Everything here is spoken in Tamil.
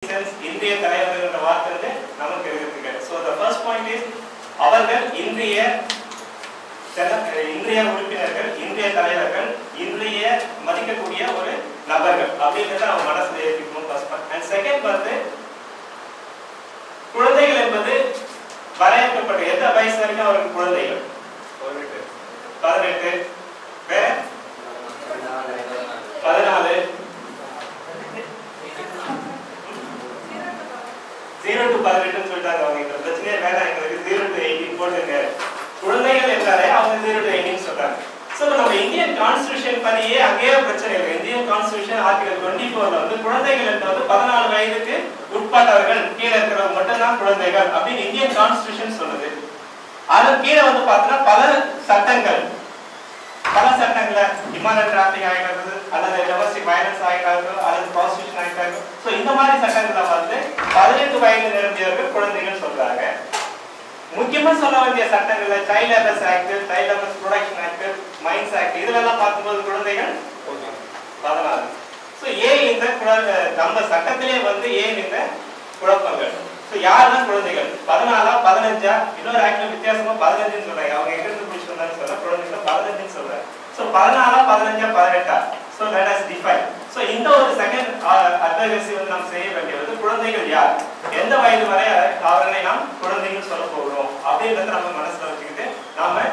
இந்திய தலைவர்கள் என்ற வார்த்தை வந்து நமக்கு இருக்கு. So the first point is அவர்கள் இந்திய உறுப்பினர்கள், இந்திய தலைவர்கள், இந்திய மதிக்கக்கூடிய ஒரு நபர்கள் அப்படிங்கறத நம்ம மனசுல ஏற்றிக்கணும் first point. And second வந்து குழந்தைகள் என்பது வரையறுக்கப்பட்ட எந்த வயசு வரைக்கும் அவருக்கு குழந்தைகள் 18 வேற 14 0 to 18 சொல்லிட்டாங்க. அவங்க இந்த பிரச்சனையே வேணாம், எங்களுக்கு 0 to 18 போட்டுங்க. குழந்தைகள் என்றாலே அவங்க 0 to 18 சொல்றாங்க. சோ நம்ம இந்தியன் கான்ஸ்டிடியூஷன் படியே அங்கேயே பிரச்சனை இல்லை. இந்தியன் கான்ஸ்டிடியூஷன் ஆர்டிகல் 24ல வந்து குழந்தைகள் என்பது 14 வயதுக்கு உட்பட்டவர்கள் கீழே இருக்கிறவங்க மட்டும் தான் குழந்தைகள் அப்படின்னு இந்தியன் கான்ஸ்டிடியூஷன் சொல்லுது. அதன் கீழே வந்து பார்த்தீங்கன்னா பல சட்டங்கள்ல இமாரல் டிராபிக் ஆகிக்கிறது அல்லது டொமஸ்டிக் வயலன்ஸ் ஆகிக்கிறது அல்லது ப்ராஸ்டிடியூஷன் ஆகிக்கிறது. சோ இந்த மாதிரி சட்டங்களை வந்து 18 வயது நிரம்பியவர்கள் குழந்தைகள் சொல்றாங்க. முக்கியமா சொல்ல வேண்டிய சட்டங்கள்ல child labours act, child labours protection act, mines act இதெல்லாம் பார்க்கும்போது குழந்தைகள் 14. சோ ஏன் இந்த நம்ம சட்டத்திலே வந்து ஏன் இந்த குழப்பங்கள்? சோ யாரெல்லாம் குழந்தைகள் 14 15 இன்னொரு ஆக்ட்ல வித்தியாசமா 15 சொல்றாங்க. அவங்க எங்க இருந்து பிடிச்சு வந்தாங்க சொல்ல குழந்தைகள் 15 சொல்றாங்க. So 14 15 18. So let us define. So இந்த ஒரு செகண்ட் அட்வைசரி வந்து நாம் செய்ய வேண்டியது குழந்தைகள் யார், எந்த வயது வரை அவர்களை நாம் குழந்தைகள் சொல்ல போகிறோம் அப்படின்றத நம்ம மனசுல வச்சுக்கிட்டு நாம